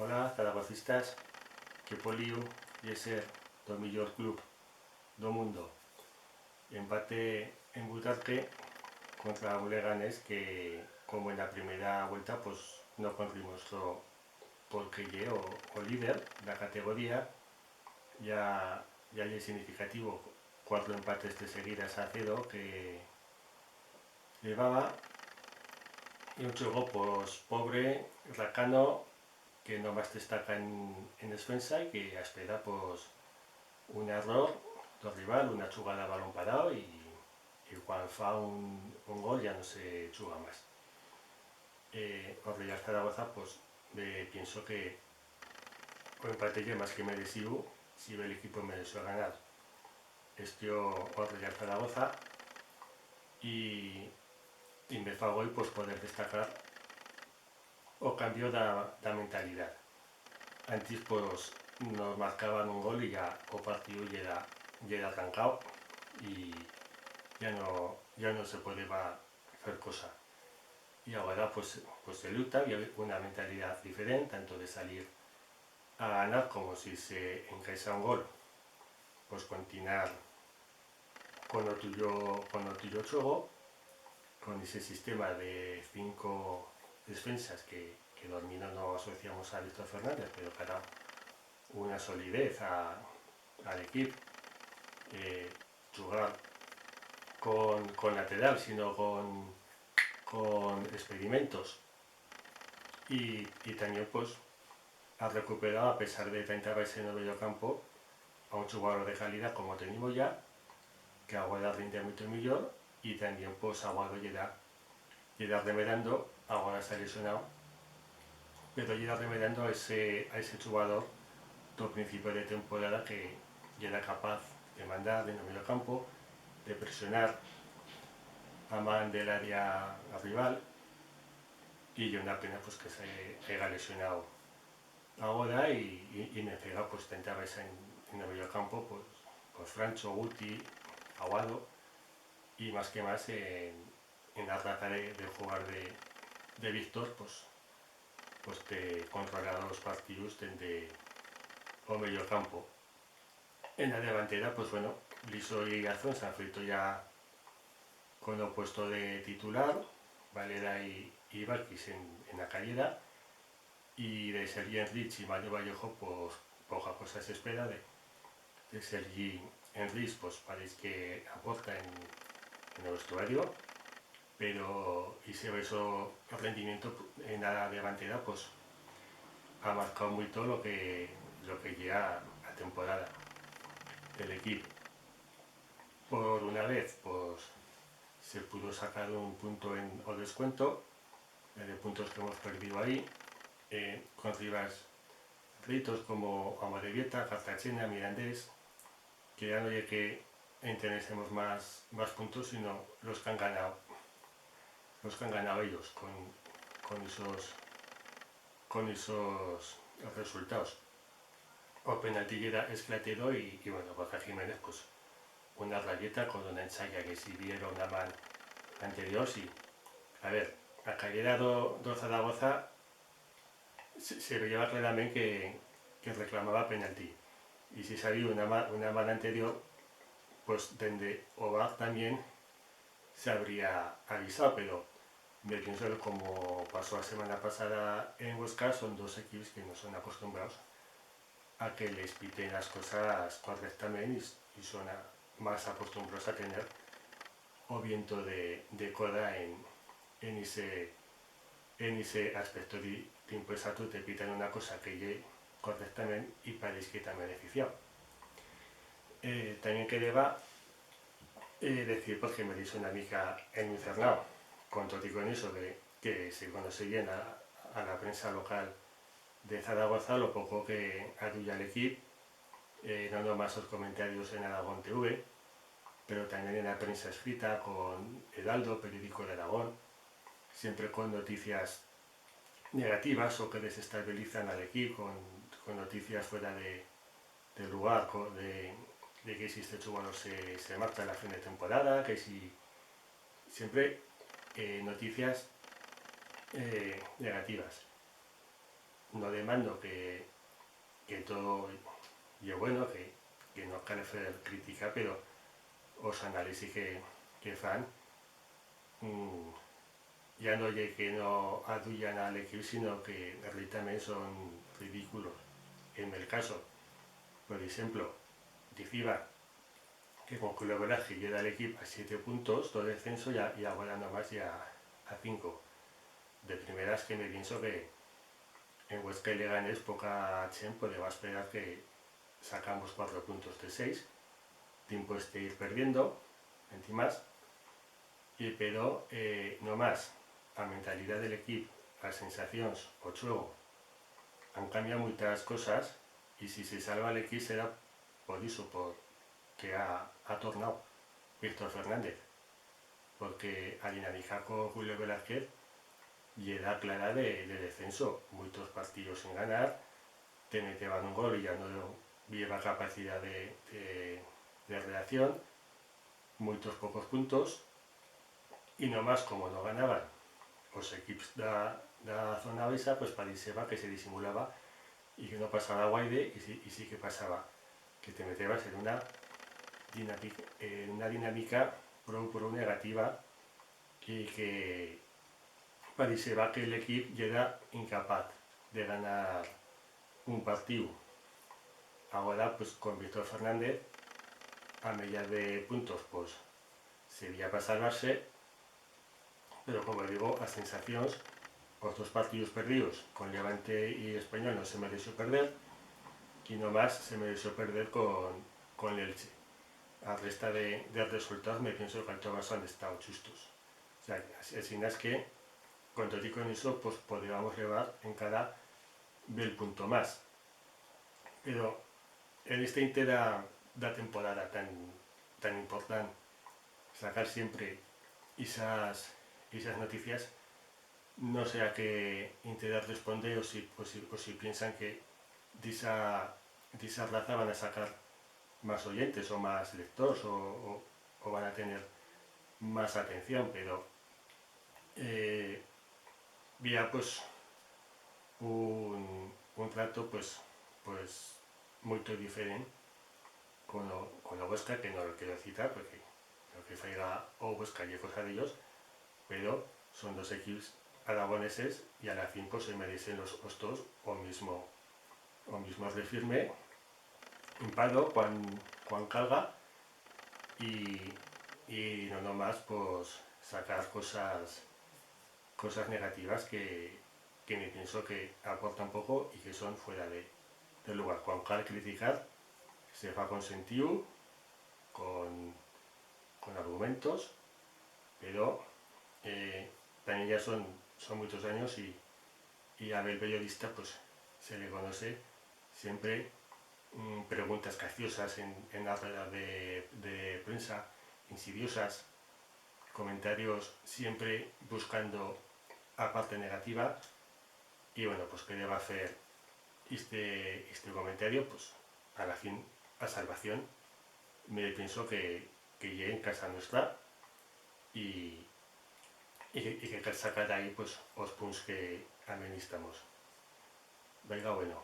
Hola, zaragocistas, que poliu y ser do millor club do mundo. Empate en Butarque contra un Leganés que, como en la primera vuelta, pues no conseguimos porque llegó o líder de la categoría. Ya es significativo, 4 empates de seguidas a 0 que llevaba, y un juego pues pobre, racano, que no más destaca en defensa y que espera pues un error del rival, una jugada a balón parado y cuando fa un gol ya no se chuga más. O Real Zaragoza pues pienso que o empate ya más que merecido si el equipo mereció ganar o Real Zaragoza y me fa hoy pues poder destacar o cambio da mentalidad. Antes pues nos marcaban un gol y ya o partido ya era arrancado y ya no se puede hacer cosa. Y ahora pues se lucha y hay una mentalidad diferente, tanto de salir a ganar como si se encaja un gol, pues continuar con lo tuyo juego, con ese sistema de 5 defensas que dormino no asociamos a Víctor Fernández, pero para una solidez al equipo, jugar con lateral, sino con experimentos y también pues ha recuperado, a pesar de 30 veces en el medio campo, a un jugador de calidad como tenemos ya, que ahora rinde mucho mejor y también pues Aguado llega remedando, ahora está lesionado, pero llega remedando a ese jugador del principio de temporada que era capaz de mandar en el medio campo, de presionar a man del área rival, y una pena pues que se haya lesionado ahora y me pega pues 30 veces en el medio campo pues Francho, Guti, Aguado y más que más en la raza de jugar de Víctor pues te controlar los partidos desde el medio campo. En la delantera pues bueno, Liso y Gazón se han feito ya con el puesto de titular, Valera y Valquis en la calidad, y de Sergi Enrich y Mario Vallejo pues poca cosa se espera de Sergi Enrich, pues parece que aporta en el vestuario, pero y se ve eso rendimiento en la delantera pues ha marcado mucho lo que llega a temporada del equipo. Por una vez pues se pudo sacar un punto en o descuento de puntos que hemos perdido ahí, con rivales ritos como Amorebieta, Cartagena, Mirandés, que ya no hay que interesemos más puntos, sino los que han ganado ellos con esos resultados. O penalti era esclatero y bueno, Borja Jiménez pues una rayeta con una ensaya que si vieron una mal anterior, sí. A ver, a calidad do Zaragoza se veía claramente que reclamaba penalti. Y si salió una mala anterior, pues desde Ovar también se habría avisado, pero me pienso que como pasó la semana pasada en Huesca, son dos equipos que no son acostumbrados a que les piten las cosas correctamente y son más acostumbrados a tener o viento de coda en ese aspecto de pues a tú te pitan una cosa que llegue correctamente y parece que te ha beneficiado. También quería decir porque me dice una amiga en Infernado, con todo y con eso que se conoce bien a la prensa local de Zaragoza, lo poco que adulla el equipo, no nomás los comentarios en Aragón TV, pero también en la prensa escrita con Heraldo, periódico de Aragón, siempre con noticias negativas o que desestabilizan al equipo, con noticias fuera del lugar, de que si este jugador se marcha a la fin de temporada, que si siempre noticias negativas. no demando que todo y bueno, que no cal fer crítica, pero os análisis que fan ya no oye que no aduyan al equipo, sino que realmente son ridículos. En el caso, por ejemplo, decía que con colaboraje llega el equipo a 7 puntos, todo descenso y ahora nomás ya a 5. De primeras que me pienso que en Huesca y Leganés poca tiempo le va a esperar que sacamos 4 puntos de 6, tiempo de ir perdiendo, más, y pero no más, la mentalidad del equipo, las sensaciones, o juego, han cambiado muchas cosas y si se salva el equipo será por eso, porque ha tornado Víctor Fernández, porque a dinamizar con Julio Velázquez y era clara de descenso, muchos partidos sin ganar, te meteban un gol y ya no lleva capacidad de reacción, muchos pocos puntos, y nomás como no ganaban los equipos de la zona besa, pues parecía que se disimulaba y que no pasaba guaide y sí que pasaba, que te metías en una dinámica pro negativa y que parecía que el equipo ya era incapaz de ganar un partido. Ahora pues con Víctor Fernández a medida de puntos pues sería para salvarse, pero como digo, las sensaciones, los dos partidos perdidos con Levante y Español no se mereció perder y nomás se mereció perder con el Elche. A resta de resultados me pienso que todos han estado justos. O sea, así es que con todo y con eso pues podríamos llevar en cada del punto más. Pero en esta entera temporada tan importante, sacar siempre esas noticias, no sé a qué entidad responde o si piensan que de esa raza van a sacar más oyentes o más lectores o van a tener más atención, pero vía pues un trato pues muy diferente con la Huesca, que no lo quiero citar porque lo que faiga o Huesca y cosa de ellos, pero son dos equipos aragoneses y a la fin pues se merecen los dos o mismo refirme impado cuando calga y no nomás pues sacar cosas negativas que me pienso que aportan poco y que son fuera del lugar. Cuando cal criticar se fa con sentido, con argumentos, pero también ya son muchos años y a ver periodista pues se le conoce siempre preguntas graciosas en las ruedas de prensa, insidiosas, comentarios siempre buscando a parte negativa y bueno, pues que deba hacer este comentario, pues a la fin, a salvación, me pienso que llegue en casa nuestra y que sacar ahí pues los puntos que administramos. Venga, bueno.